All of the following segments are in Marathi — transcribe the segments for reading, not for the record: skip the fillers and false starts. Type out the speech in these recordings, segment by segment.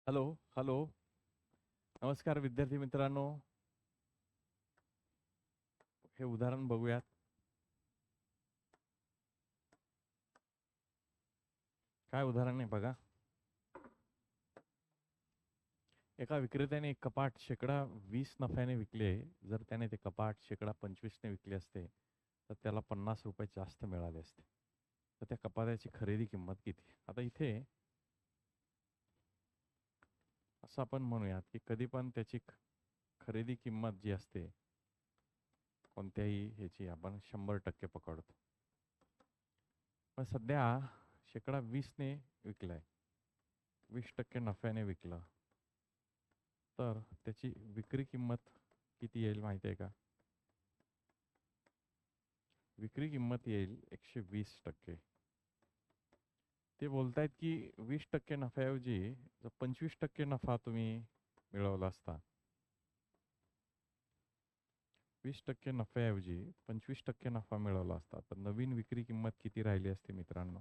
Hello hello. नमस्कार विद्यार्थी मित्रांनो. हे उदाहरण बघूयात. काय उदाहरण आहे बघा. एका विक्रेत्याने एक कपाट शेकडा 20 नफ्याने विकले. जर त्याने ते कपाट शेकडा 25 ने विकले असते तर त्याला ₹50 जास्त मिळाले असते. तर त्या कपाटाची खरेदी किंमत किती? आता इथे असं आपण म्हणूयात की कधी पण त्याची खरेदी किंमत जी असते कोणत्याही ह्याची आपण 100% पकडतो. पण सध्या शेकडा 20ने विकलाय, 20% नफ्याने विकला, तर त्याची विक्री किंमत किती येईल माहिती आहे का? विक्री किंमत येईल 120%. ते बोलतायत की 20% नफ्याऐवजी जर 25% नफा तुम्ही मिळवला असता, 20% नफ्याऐवजी 25% नफा मिळवला असता, तर नवीन विक्री किंमत किती राहिली असते मित्रांनो?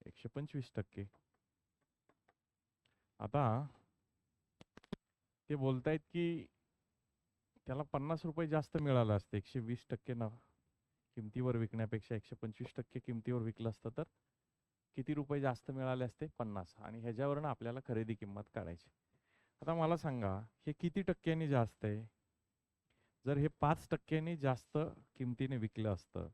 125%. आता ते बोलतायत की त्याला ₹50 जास्त मिळालं असतं. 120% किमतीवर विकण्यापेक्षा 125% किमतीवर विकलं असतं तर किती रुपये जास्त मिळाले असते? 50. आणि ह्याच्यावरनं आपल्याला खरेदी किंमत काढायची. आता मला सांगा, हे किती टक्क्यांनी जास्त आहे? जर हे 5% जास्त किमतीने विकलं असतं,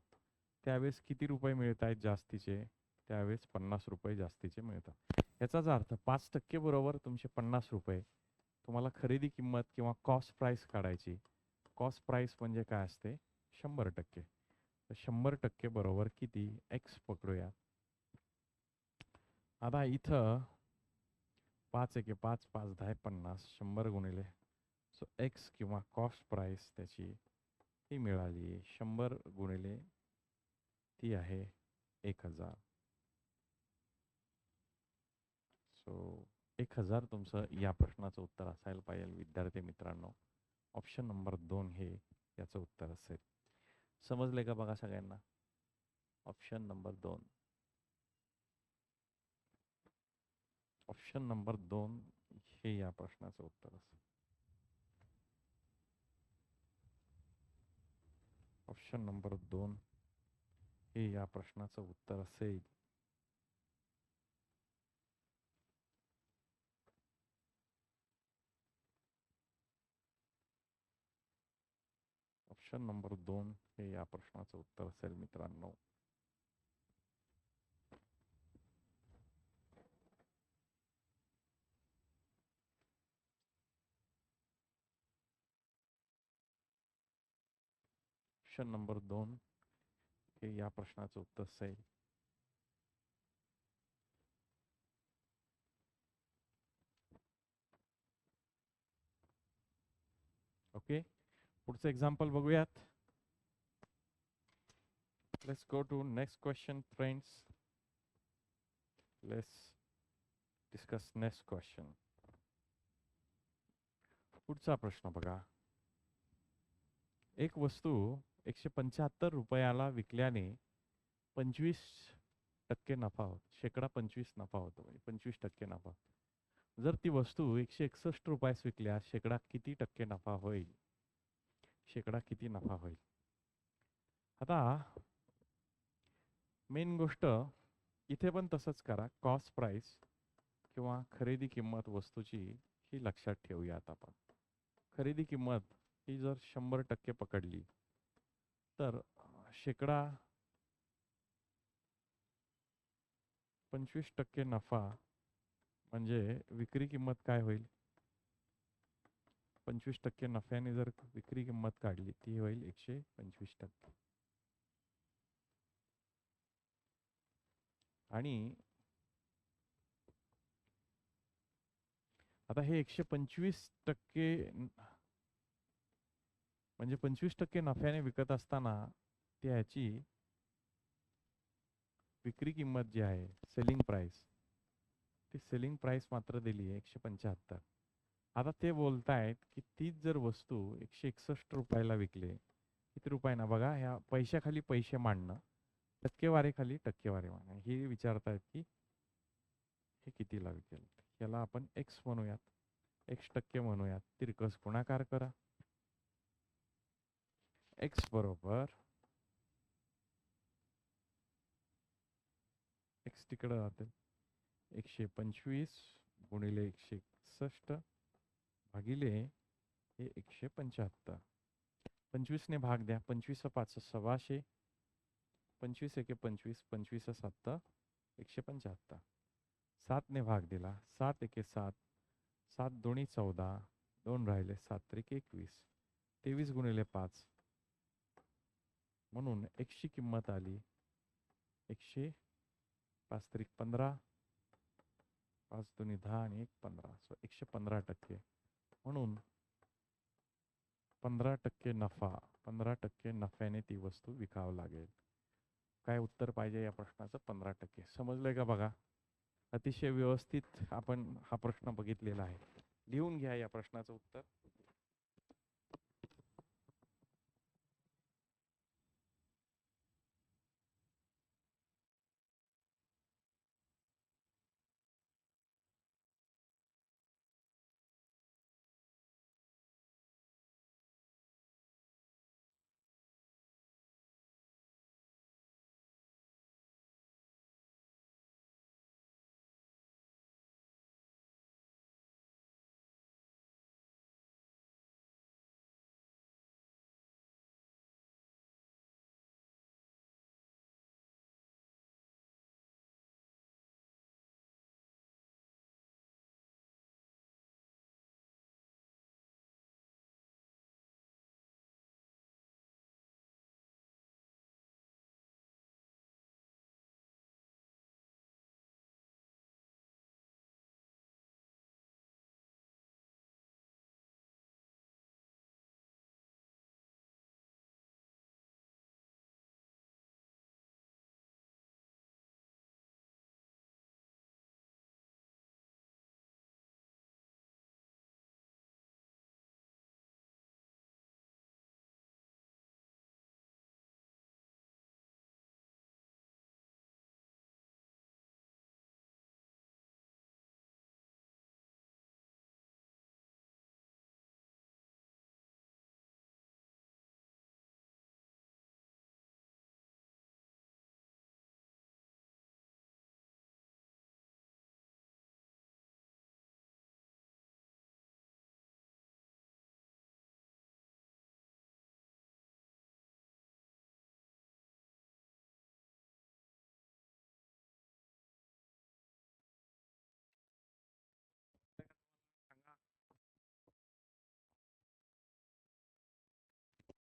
त्यावेळेस किती रुपये मिळत आहेत जास्तीचे? त्यावेळेस ₹50 जास्तीचे मिळतात. याचाच अर्थ 5% बरोबर तुमचे ₹50. तुम्हाला खरेदी किंमत किंवा कॉस्ट प्राइस काढायची. कॉस्ट प्राइस म्हणजे काय असते? 100%. तर 100% बरोबर किती? एक्स पकडूया. आता इथं 5 एके 5, 5 10 50, 100 गुणिले. सो एक्स किंवा कॉस्ट प्राइस त्याची ती मिळाली 100 गुणिले ती आहे 1000. सो 1000 तुमचं या प्रश्नाचं उत्तर असायला पाहिजे विद्यार्थी मित्रांनो. ऑप्शन नंबर 2 हे याचं उत्तर असेल. समजले का बघा सगळ्यांना? Option number 2. ऑप्शन नंबर 2 हे या प्रश्नाचं उत्तर असेल. ऑप्शन नंबर 2 हे या प्रश्नाचं उत्तर असेल. ऑप्शन नंबर 2 हे या प्रश्नाचं उत्तर असेल मित्रांनो. ऑप्शन नंबर 2 हे या प्रश्नाचं उत्तर असेल. ओके, पुढचं एक्झाम्पल बघूयात. Let's go to next question, friends. Let's discuss next question. पुढचा प्रश्न बघा. एक वस्तू 175 रुपयाला विकल्याने 25% नफा होतो. शेकडा 25 नफा होतो. म्हणजे 25% नफा. जर ती वस्तू 161 रुपयास विकल्यास शेकडा किती टक्के नफा होईल? शेकडा किती नफा होईल? आता मेन गोष्ट इथे पण तसंच करा. कॉस्ट प्राइस किंवा खरेदी किंमत वस्तूची ही लक्षात ठेवूयात आपण. खरेदी किंमत ही जर 100% पकडली तर शेकडा 25% नफा म्हणजे विक्री किंमत काय होईल? 25% नफ्याने जर विक्री किंमत काढली ती होईल 125%. आणि आता हे 125% म्हणजे 25% नफ्याने विकत असताना त्याची विक्री किंमत जी आहे सेलिंग प्राइस, ती सेलिंग प्राइस मात्र दिली आहे 175. आता ते बोलतायत की तीच जर वस्तू 161 रुपयाला विकले, किती रुपयाना बघा, ह्या पैशाखाली पैसे मांडणं, टक्केवारीखाली टक्केवारी मांडणं, हे विचारतायत की हे कितीला विकेल. याला आपण एक्स म्हणूयात, x% म्हणूयात. तिरकस गुणाकार करा. एक्स बरोबर एक्स तिकडे जाते 125 गुणिले 161 भागिले हे 175. 25 ने भाग द्या. 25 5 सव्वाशे, 25 1 25, 25 7 175. 7 ने भाग दिला. 7 1 7, 7 2 14, 2 राहिले, 7 3 21, 23 गुणिले 5, म्हणून एक्सची किंमत आली 100, 5 3 15, 5 2 10 आणि 1 15, 115%. म्हणून 15% नफा, 15% नफ्याने ती वस्तू विकावं लागेल. काय उत्तर पाहिजे या प्रश्नाचं? 15%. समजलंय का बघा? अतिशय व्यवस्थित आपण हा प्रश्न बघितलेला आहे. लिहून घ्या या प्रश्नाचं उत्तर.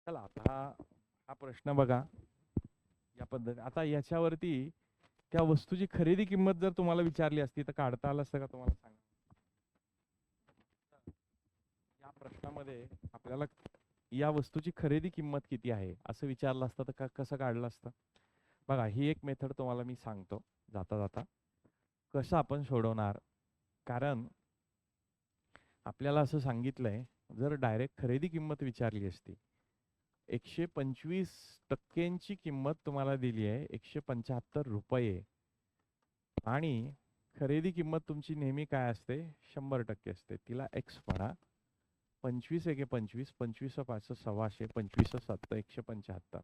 चला आता हा प्रश्न बघा या पद्धती. आता याच्यावरती त्या वस्तूची खरेदी किंमत जर तुम्हाला विचारली असती तर काढता आलं असतं का तुम्हाला? सांगा. या प्रश्नामध्ये आपल्याला या वस्तूची खरेदी किंमत किती आहे असं विचारलं असतं तर कसं काढलं असतं? बघा, ही एक मेथड तुम्हाला मी सांगतो जाता जाता कसं आपण सोडवणार. कारण आपल्याला असं सांगितलंय, जर डायरेक्ट खरेदी किंमत विचारली असती, 125%ची किंमत तुम्हाला दिली आहे 175 रुपये, आणि खरेदी किंमत तुमची नेहमी काय असते? 100% असते. तिला एक्स म्हणा. 25 1 25, 25 5 सव्वाशे, 25 7 175,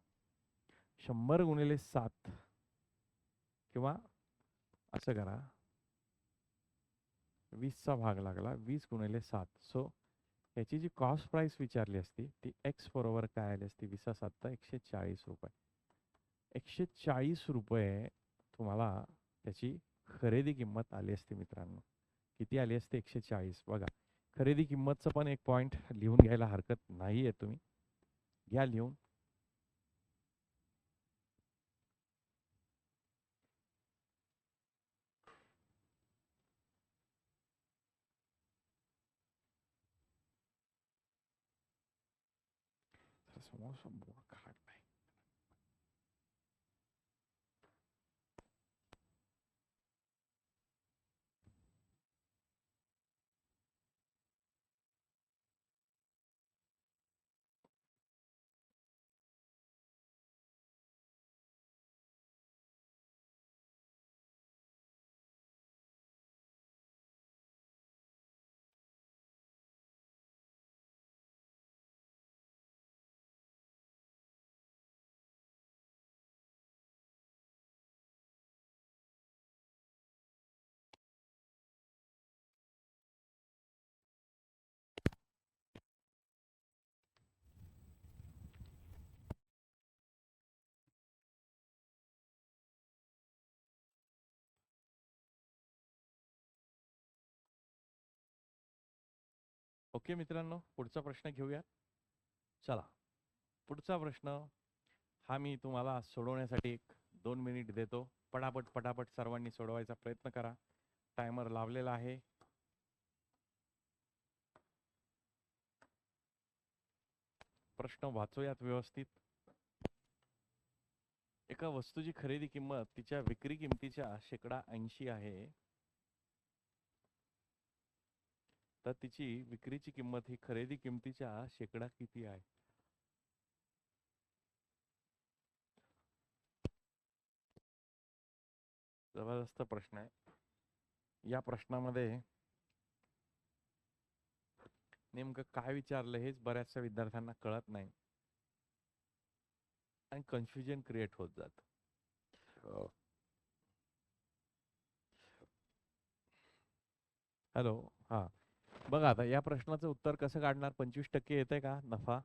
100 गुणिले 7, किंवा असं करा, 20चा भाग लागला 20 गुणिले 7. सो याची जी कॉस्ट प्राइस विचारली असती ती एक्स बरोबर काय आली असती? 20 140 रुपये. 140 रुपये तुम्हाला त्याची खरेदी किंमत आली असती मित्रांनो. किती आली असते? 140. बघा, खरेदी किंमतचं पण एक पॉइंट लिहून घ्यायला हरकत नाहीये. तुम्ही घ्या लिहून. समोसा बोर खात नाही. ओके मित्रांनो, पुढचा प्रश्न घेऊया. चला, पुढचा प्रश्न हा मी तुम्हाला सोडवण्यासाठी 1-2 मिनिट देतो. पटापट पटापट सर्वांनी सोडवायचा प्रयत्न करा. टायमर लावलेला आहे. प्रश्न वाचूयात व्यवस्थित. एका वस्तूची खरेदी किंमत तिच्या विक्री किमतीच्या 80% आहे, तर तिची विक्रीची किंमत ही खरेदी किमतीच्या शेकडा किती आहे? जबरदस्त प्रश्न आहे. या प्रश्नामध्ये नेमकं काय विचारलं हेच बऱ्याचशा विद्यार्थ्यांना कळत नाही आणि कन्फ्युजन क्रिएट होत जात. हॅलो. हा, बघा आता या प्रश्नाचं उत्तर कसं काढणार? 25% येते का नफा?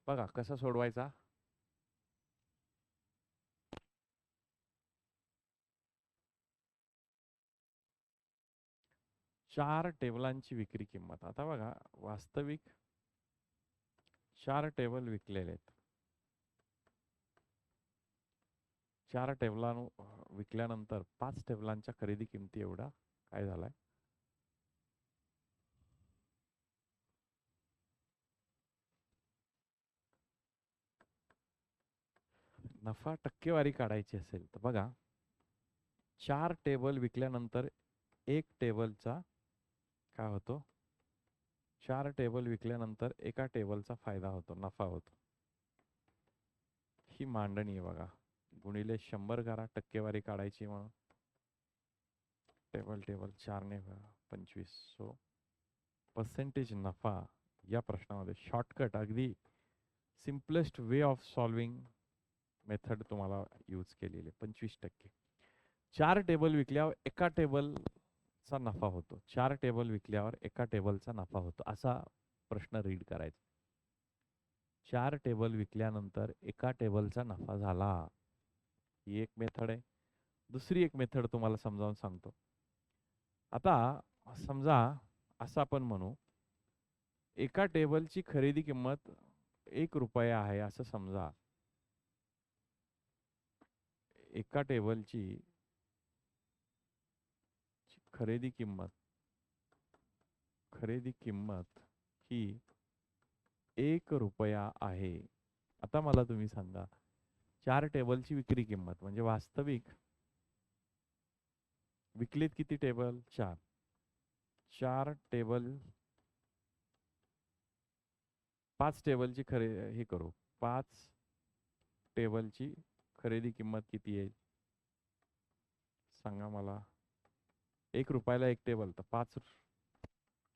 बघा कसा सोडवायचा. चार टेबलांची विक्री किंमत. आता बघा, वास्तविक 4 टेबल विकलेले आहेत. 4 टेबलां विकल्यानंतर 5 टेबलांच्या खरेदी किमती एवढा काय झालाय? नफा टक्केवारी काढायची असेल तर बघा, 4 टेबल विकल्यानंतर 1 टेबलचा काय होतो? 4 टेबल विकल्यानंतर एका टेबलचा फायदा होतो, नफा होतो. ही मांडणी आहे बघा. गुणिले 100 करा टक्केवारी काढायची म्हणून. टेबल टेबल 4 ने 25. सो पर्सेंटेज नफा या प्रश्नामध्ये शॉर्टकट, अगदी simplest way of solving method तुम्हाला यूज केलेली. 25%. 4 टेबल विकल्यावर एका टेबलचा नफा होतो. 4 टेबल विकल्यावर एका टेबलचा नफा होतो, असा प्रश्न रीड करायचा. 4 टेबल विकल्यानंतर एका टेबलचा नफा झाला. ही एक मेथड आहे. दुसरी एक मेथड तुम्हाला समजावून सांगतो. आता समजा असं आपण म्हणू, एका टेबलची खरेदी किंमत 1 रुपया आहे असं समजा. एका टेबलची खरेदी किंमत ही 1 रुपया आहे. आता मला तुम्ही सांगा, 4 टेबलची विक्री किंमत म्हणजे वास्तविक विकलेत किती टेबल? 4. 4 टेबल, 5 टेबलची हे करू. 5 टेबलची खरेदी किंमत किती येईल सांगा मला. 1 रुपयाला 1 टेबल, तर 5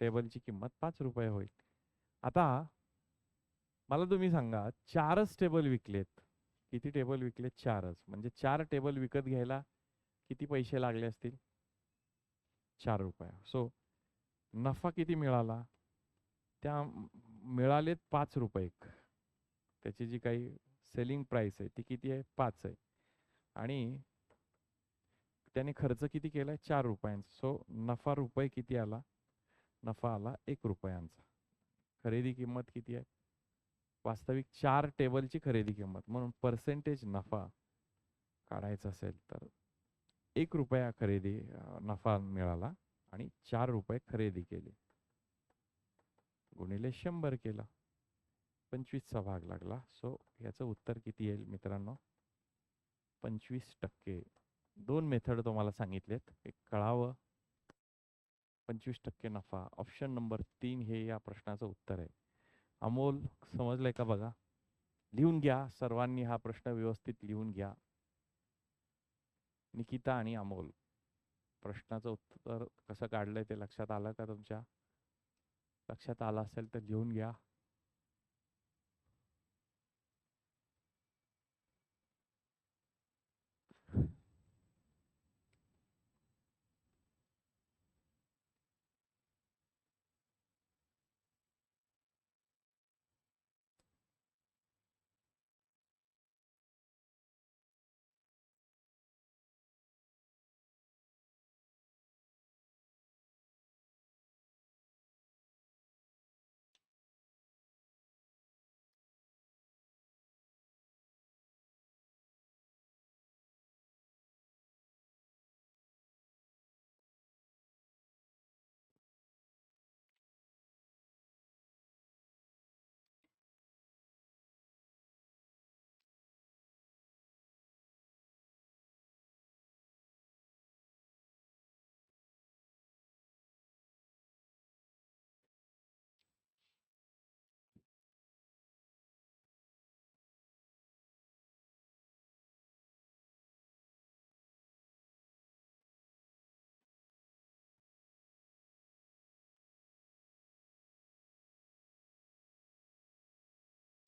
टेबलची किंमत 5 रुपये होईल. आता मला तुम्ही सांगा, 4च टेबल विकलेत. किती टेबल विकलेत? 4च. म्हणजे 4 टेबल विकत घ्यायला किती पैसे लागले असतील? ₹4. सो नफा किती मिळाला? मिळालेत ₹5. त्याची जी काही सेलिंग प्राइस आहे ती किती आहे? 5 आहे. आणि त्याने खर्च किती केलाय? ₹4. सो नफा रुपये किती आला? नफा आला ₹1. खरेदी किंमत किती आहे? वास्तविक 4 टेबलची खरेदी किंमत. म्हणून पर्सेंटेज नफा काढायचा असेल तर ₹1 नफा मिळाला आणि ₹4 खरेदी केली. गुणिले 100 केला. 25चा भाग लागला. सो याचं उत्तर किती येईल मित्रांनो? 25%. 2 मेथड तुम्हाला सांगितलेत. एक कळावं. 25% नफा. ऑप्शन नंबर 3 हे या प्रश्नाचं उत्तर आहे. अमोल, समजलंय का बघा? लिहून घ्या. सर्वांनी हा प्रश्न व्यवस्थित लिहून घ्या. निकिता आणि अमोल, प्रश्नाचं उत्तर कसं काढलंय ते लक्षात आलं का तुमच्या? लक्षात आलं असेल तर लिहून घ्या.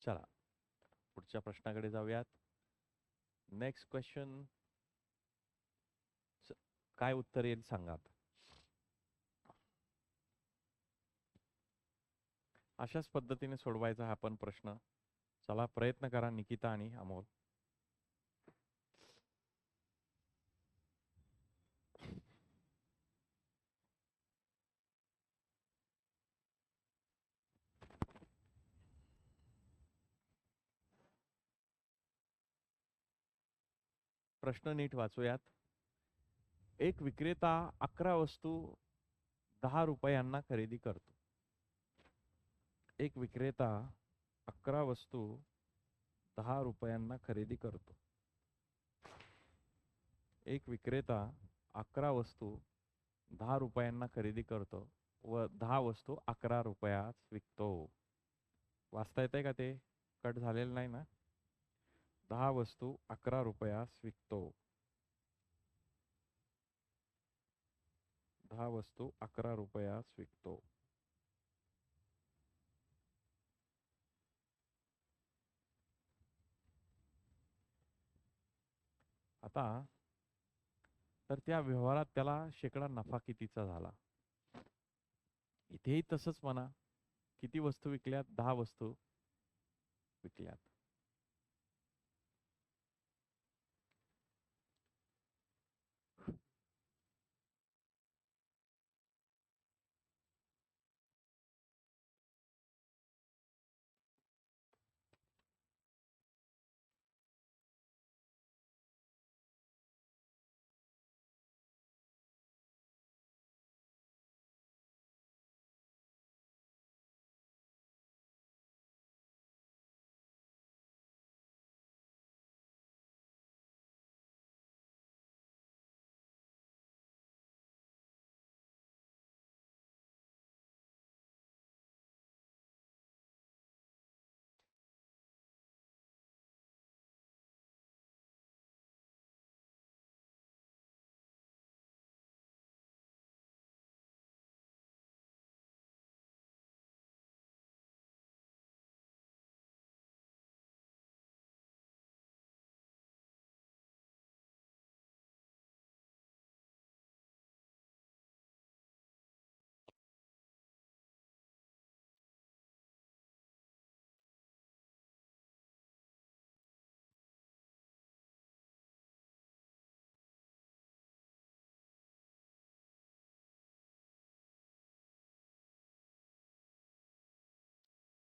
चला पुढच्या प्रश्नाकडे जाऊयात. Next question. काय उत्तर येईल सांगा आता. अशाच पद्धतीने सोडवायचा हा पण प्रश्न. चला प्रयत्न करा निकिता आणि अमोल. प्रश्न नीट वाचूयात. एक विक्रेता 11 वस्तू ₹10 खरेदी करतो. एक विक्रेता 11 वस्तू ₹10 खरेदी करतो. एक विक्रेता 11 वस्तू ₹10 खरेदी करतो व 10 वस्तू ₹11 विकतो. वाचता येतंय का ते? कट झालेलं नाही ना? 10 वस्तू ₹11 विकतो. 10 वस्तू ₹11 विकतो. आता तर त्या व्यवहारात त्याला शेकडा नफा कितीचा झाला? इथेही तसंच म्हणा. किती वस्तू विकल्यात? 10 वस्तू विकल्यात.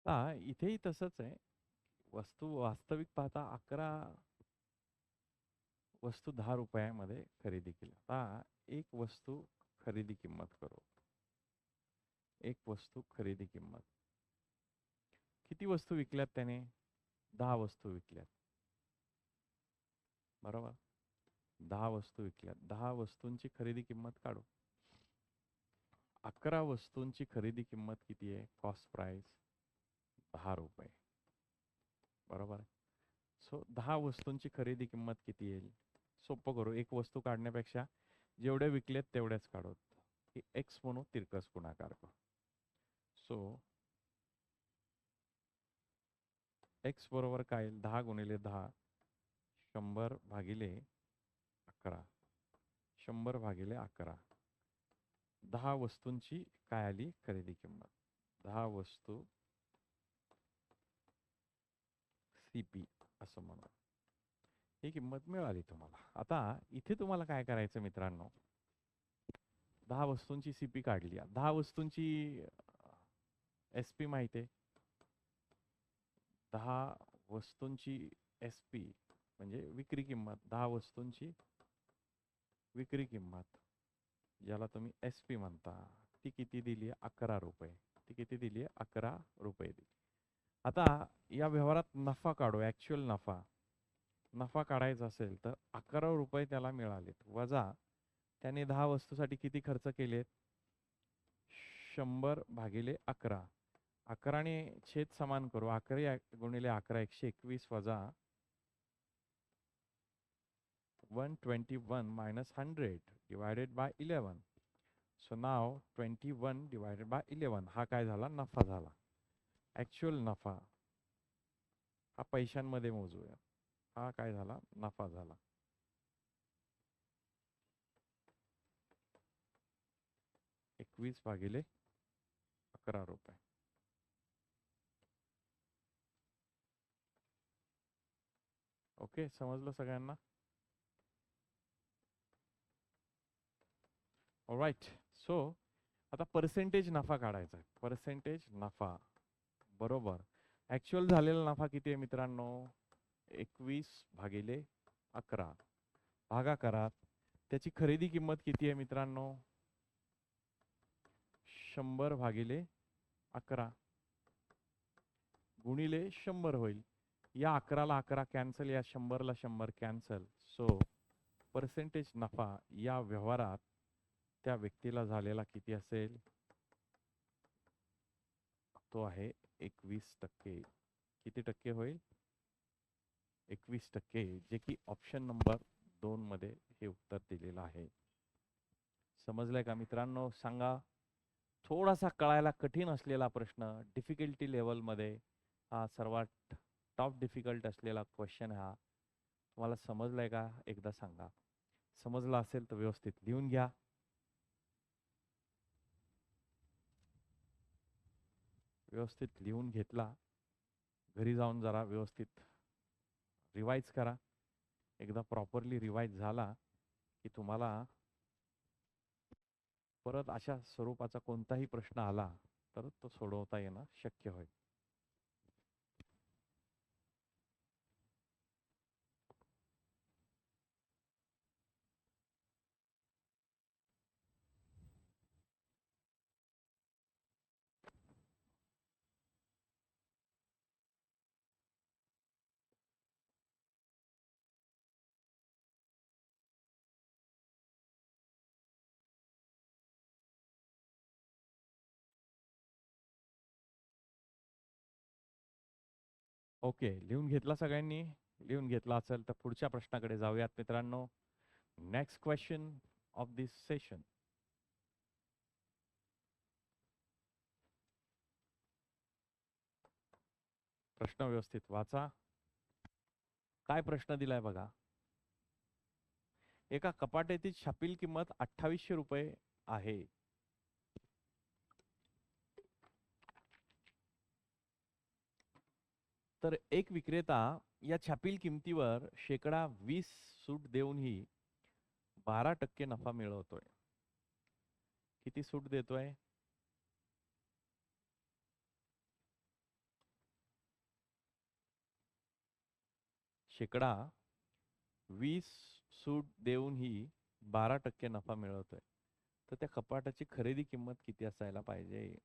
इथेही तसंच आहे. वस्तू वास्तविक पाहता 11 वस्तू 10 रुपयामध्ये खरेदी केली. आता एक वस्तू खरेदी किंमत करू. एक वस्तू खरेदी किंमत. किती वस्तू विकल्यात त्याने? 10 वस्तू विकल्यात. बरोबर? 10 वस्तू विकल्यात. 10 वस्तूंची खरेदी किंमत काढू. 11 वस्तूंची खरेदी किंमत किती आहे? कॉस्ट प्राइस 10 रुपये. बरोबर आहे. सो 10 वस्तूंची खरेदी किंमत किती येईल? सोपं करू. एक वस्तू काढण्यापेक्षा जेवढे विकलेत तेवढेच काढू. एक्स म्हणू, तिरकस गुणाकार करू. सो एक्स बरोबर काय येईल? 10 गुणिले 10 100 भागिले 11. 100 भागिले 11. 10 वस्तूंची काय आली खरेदी किंमत? 10 वस्तू CP असं म्हणू. ही किंमत मिळाली तुम्हाला. आता इथे तुम्हाला काय करायचं मित्रांनो? 10 वस्तूंची CP काढली. 10 वस्तूंची SP माहिती आहे. 10 वस्तूंची SP म्हणजे विक्री किंमत. 10 वस्तूंची विक्री किंमत ज्याला तुम्ही SP म्हणता, ती किती दिली? 11 रुपये. ती किती दिली? 11 रुपये दिली. आता या व्यवहारात नफा काढू. ऍक्च्युअल नफा. नफा काढायचा असेल तर 11 रुपये त्याला मिळालेत, वजा त्याने 10 वस्तूसाठी किती खर्च केलेत? 100 भागिले 11. 11ने छेद समान करू. 11 गुणिले 11 121 वजा 121 minus 100 divided by 11. So now 21 divided by 11 हा काय झाला? नफा झाला. ऍक्च्युअल नफा हा पैशांमध्ये मोजूया. हा काय झाला? नफा झाला. एकवीस भागिले 11 रुपये. ओके, समजलं सगळ्यांना? ऑलराईट. सो आता पर्सेंटेज नफा काढायचा आहे. पर्सेंटेज नफा बरोबर ऍक्च्युअल झालेला नफा किती आहे मित्रांनो? 21 भागिले 11 भागाकारात त्याची खरेदी किंमत किती आहे मित्रांनो? 100 भागिले 11 गुणिले 100 होईल. या 11ला 11 कॅन्सल, या 100ला 100 कॅन्सल. सो पर्सेंटेज नफा या व्यवहारात त्या व्यक्तीला झालेला किती असेल? तो आहे 21%. किती टक्के होईल? 21%, जे की ऑप्शन नंबर 2 मध्ये हे उत्तर दिलेलं आहे. समजलंय का मित्रांनो? सांगा. थोडासा कळायला कठीण असलेला प्रश्न, डिफिकल्टी लेवलमध्ये हा सर्वात टॉप डिफिकल्ट असलेला क्वेश्चन हा. तुम्हाला समजलाय का? एकदा सांगा. समजला असेल तर व्यवस्थित लिहून घ्या. व्यवस्थित लिहून घेतला, घरी जाऊन जरा व्यवस्थित रिवाइज करा. एकदा प्रॉपरली रिवाइज झाला की तुम्हाला परत अशा स्वरूपाचा कोणताही प्रश्न आला तर तो सोडवता येणं शक्य होईल. ओके, लिहून घेतला सगळ्यांनी? लिहून घेतला असेल तर पुढच्या प्रश्नाकडे जाऊयात मित्रांनो. Next question of this session. प्रश्न व्यवस्थित वाचा. काय प्रश्न दिलाय बघा. एका कपाट्याची छापील किंमत 2800 रुपये आहे. तर एक विक्रेता या छापील किमतीवर -20% सूट देऊनही 12% नफा मिळवतोय. किती सूट देतोय? शेकडा 20 सूट देऊनही 12% नफा मिळवतोय, तर त्या कपाटाची खरेदी किंमत किती असायला पाहिजे?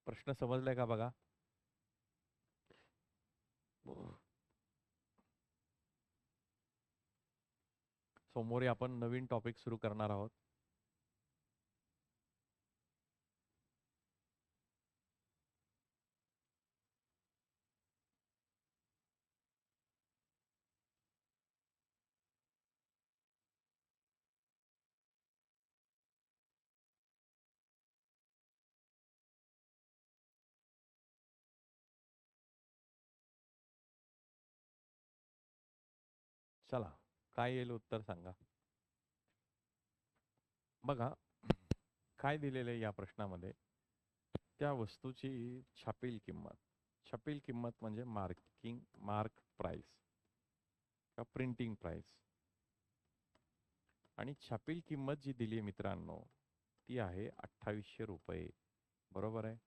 प्रश्न समजलाय का बघा? सोमवारी आपण नवीन टॉपिक सुरू करणार आहोत. चला, काय येईल उत्तर सांगा. बघा, काय दिलेलं आहे या प्रश्नामध्ये? त्या वस्तूची छापील किंमत. छापील किंमत म्हणजे मार्क प्राइस किंवा प्रिंटिंग प्राइस. आणि छापील किंमत जी दिली आहे मित्रांनो, ती आहे 2800 रुपये. बरोबर आहे?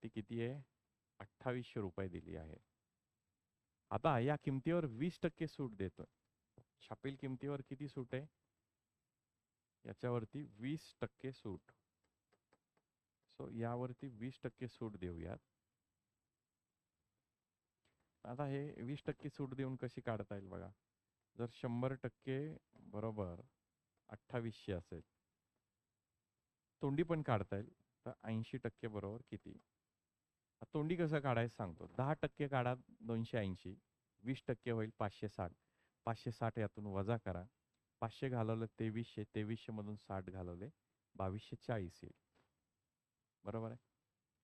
ती किती आहे? 2800 रुपये दिली आहे. आता या किमतीवर 20% सूट देतोय. छापील किमतीवर किती सूट आहे? याच्यावरती 20% सूट. सो यावरती 20% सूट देऊयात. आता हे 20% सूट देऊन कशी काढता येईल बघा. जर 100% बरोबर 2800 असेल, तोंडी पण काढता येईल. तर 80% बरोबर किती? तोंडी कसं काढायचं सांगतो. 10% काढा 280. 20% होईल 560. 560 यातून वजा करा. 500 घालवलं 2300. 2300 मधून 60 घालवले 2240 येईल. बरोबर आहे?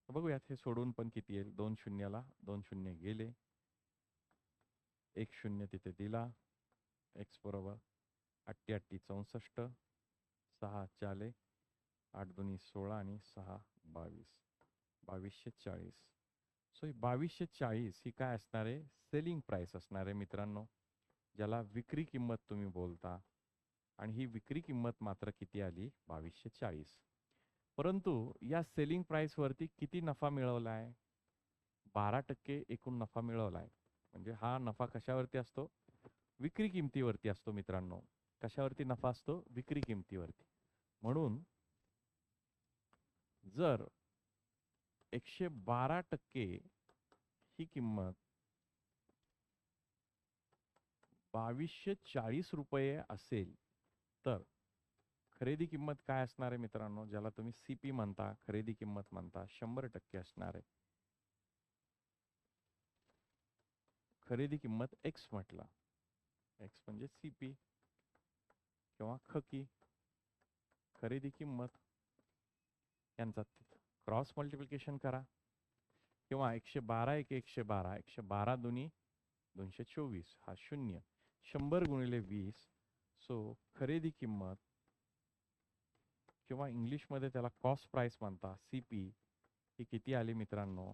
बघूयात हे सोडून पण किती येईल. 2 शून्याला 2 शून्य गेले. 1 शून्य तिथे दिला. एक्स बरोबर 88 64. 6 चाले 8 दुनी 16 आणि 6 22. 2240. सो 2240 ही काय असणार आहे? सेलिंग प्राइस असणार आहे मित्रांनो, ज्याला विक्री किंमत तुम्ही बोलता. आणि ही विक्री किंमत मात्र किती आली? 2240. परंतु या सेलिंग प्राइस वरती किती नफा मिळवला आहे? 12% एकूण नफा मिळवला आहे. म्हणजे हा नफा कशावरती असतो? विक्री किमतीवरती असतो मित्रांनो. कशावरती नफा असतो? विक्री किमतीवरती. म्हणून जर 112% ही किंमत 2240 रुपये असेल, तर खरेदी किंमत काय असणार आहे मित्रांनो, ज्याला तुम्ही सीपी म्हणता, खरेदी किंमत म्हणता, 100% असणार आहे. खरेदी किंमत एक्स म्हटला. एक्स म्हणजे सीपी किंवा खकी. खरेदी किंमत यांचा क्रॉस मल्टिप्लिकेशन करा. किंवा 112 एक 112. 112 दुनी 224. हा 0. 100 गुणिले 20. सो खरेदी किंमत किंवा इंग्लिशमध्ये त्याला कॉस्ट प्राइस म्हणता, सीपी, ही किती आली मित्रांनो?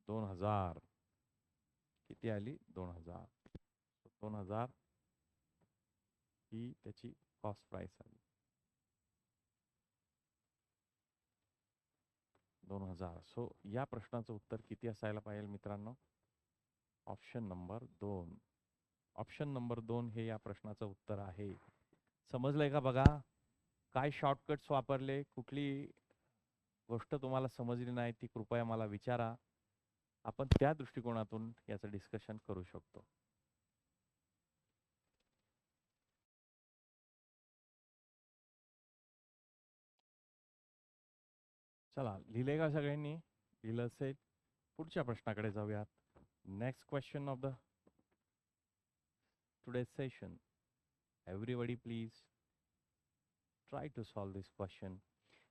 2000. किती आली? 2000. 2000 ही त्याची कॉस्ट प्राइस आली. 2000. सो या प्रश्नाचं उत्तर किती असायला पाहिजे मित्रांनो? Option number 2. ऑप्शन नंबर 2 हे या प्रश्नाचं उत्तर आहे. समजलंय का बघा? काय शॉर्टकट्स वापरले? कुठली गोष्ट तुम्हाला समजली नाही ती कृपया मला विचारा. आपण त्या दृष्टिकोनातून याचं डिस्कशन करू शकतो. चला, लिहिले का सगळ्यांनी? लिहिलं असेल. पुढच्या प्रश्नाकडे जाऊयात. Next question of the today's session. Everybody please try to solve this question.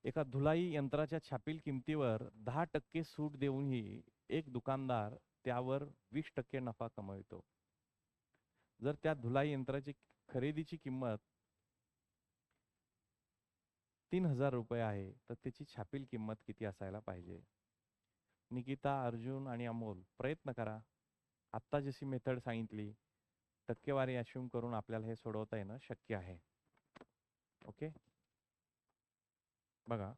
एका धुलाई यंत्राच्या छापील किमतीवर 10% सूट देऊनही एक दुकानदार त्यावर 20% नफा कमवितो. जर त्या धुलाई यंत्राची खरेदीची किंमत 3000 रुपये आहे, तर त्याची छापील किंमत किती असायला पाहिजे? निकिता, अर्जुन आणि अमोल प्रयत्न करा. आत्ता जशी मेथड सांगितली टक्केवारी अश्युम करून आपल्याला हे सोडवता येणं शक्य आहे. ओके, बघा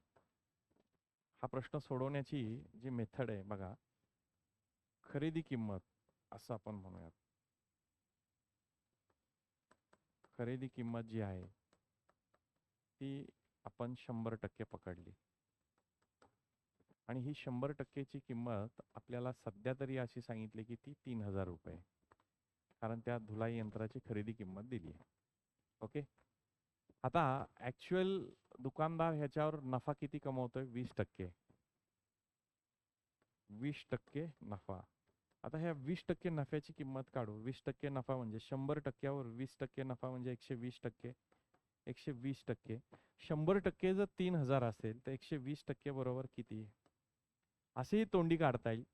हा प्रश्न सोडवण्याची जी मेथड आहे बघा, खरेदी किंमत असं आपण म्हणूयात. खरेदी किंमत जी आहे ती आपण 100% पकडली आणि ही 100%ची किंमत आपल्याला सध्या तरी अशी सांगितली की ती 3000 रुपये, कारण त्या धुलाई यंत्राची खरेदी किंमत दिली आहे. ओके, आता ऍक्च्युअल दुकानदार ह्याच्यावर नफा किती कमवतोय? 20%. 20% नफा. आता ह्या 20% नफ्याची किंमत काढू. 20% नफा म्हणजे 100%वर 20% नफा म्हणजे 120%. 120%. 100% जर 3000 असेल तर 120% बरोबर किती? असेही तोंडी काढता येईल.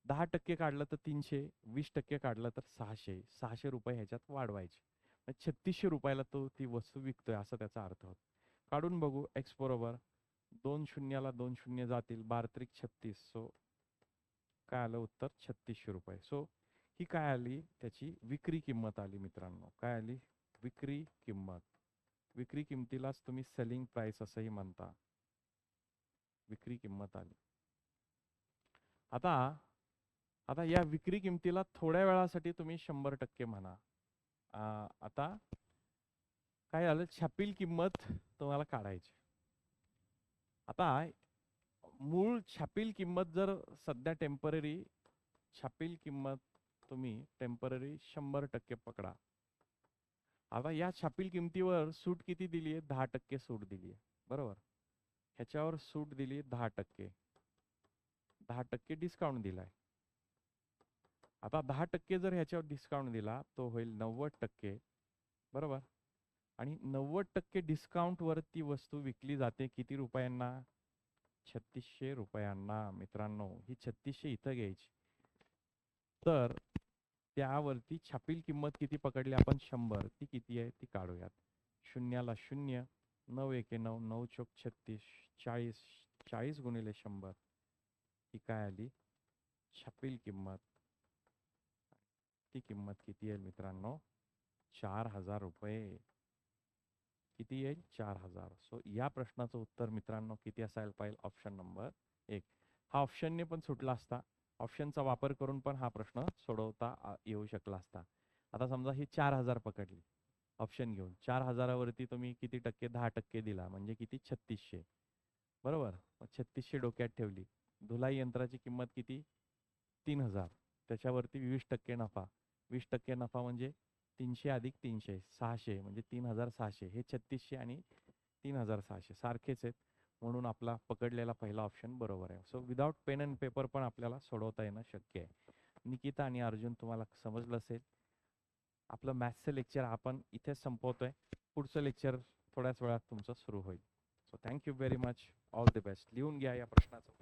10% काढलं तर 300, 20% काढलं तर 600. 600 रुपये ह्याच्यात वाढवायचे. 3600 रुपयाला तो ती वस्तू विकतोय असा त्याचा अर्थ होतो. काढून बघू. एक्स बरोबर 2 शून्याला 2 शून्य जातील, 12×36. सो काय आलं उत्तर? 3600 रुपये. सो ही काय आली? त्याची विक्री किंमत आली मित्रांनो. काय आली? विक्री किंमत. विक्री किंमतीलाच तुम्ही सेलिंग प्राइस असंही म्हणता. विक्री किंमत आली. आता या विक्री किंमतीला थोड्या वेळासाठी तुम्ही 100% म्हणा. आता काय झालं? छापील किंमत तुम्हाला काढायची. आता मूळ छापील किंमत जर सध्या टेम्पररी छापील किंमत तुम्ही टेम्पररी 100% पकडा. आता या छापील किमतीवर सूट किती दिली आहे? 10% सूट दिली आहे, बरोबर. ह्याच्यावर सूट दिली 10%. 10% डिस्काउंट दिलाय. आता 10% जर ह्याच्यावर डिस्काउंट दिला तो होईल 90%, बरोबर. आणि 90% डिस्काउंट वर ती वस्तू विकली जाते किती रुपयांना? 3600 रुपयांना. मित्रांनो, ही 3600 इथं घ्यायची. तर त्यावरती छापील किंमत किती पकडली आपण? 100. ती किती आहे ती काढूयात. शून्याला 0, 9 एके 9, 9 चोक 36, 40. 40 गुणिले 100 ही काय आली? छापील किंमत. ती किंमत किती आहे मित्रांनो? 4000 रुपये. किती येईल? 4000. सो या प्रश्नाचं उत्तर मित्रांनो किती असायला पाहिजे? Option number 1. हा ऑप्शनने पण सुटला असता. ऑप्शनचा वापर करून पण हा प्रश्न सोडवता येऊ शकला असता. आता समजा ही 4000 पकडली ऑप्शन घेऊन. 4000 वरती तुम्ही किती टक्के? 10% दिला म्हणजे किती? 3600, बरोबर. 3600 डोक्यात ठेवली. धुलाई यंत्राची किंमत किती? 3000. त्याच्यावरती 20% नफा. 20% नफा म्हणजे 300 अधिक 300, 600 म्हणजे 3600. हे 3600 आणि 3600 सारखेच आहेत, म्हणून आपला पकडलेला पहिला ऑप्शन बरोबर आहे. So without pen and paper पण आपल्याला सोडवता येणं शक्य आहे. निकिता आणि अर्जुन, तुम्हाला समजलं असेल. आपलं मॅथ्सचं लेक्चर आपण इथेच संपवतोय. पुढचं लेक्चर थोड्याच वेळात तुमचं सुरू होईल. So thank you very much. All the best. लिहून घ्या या प्रश्नाचं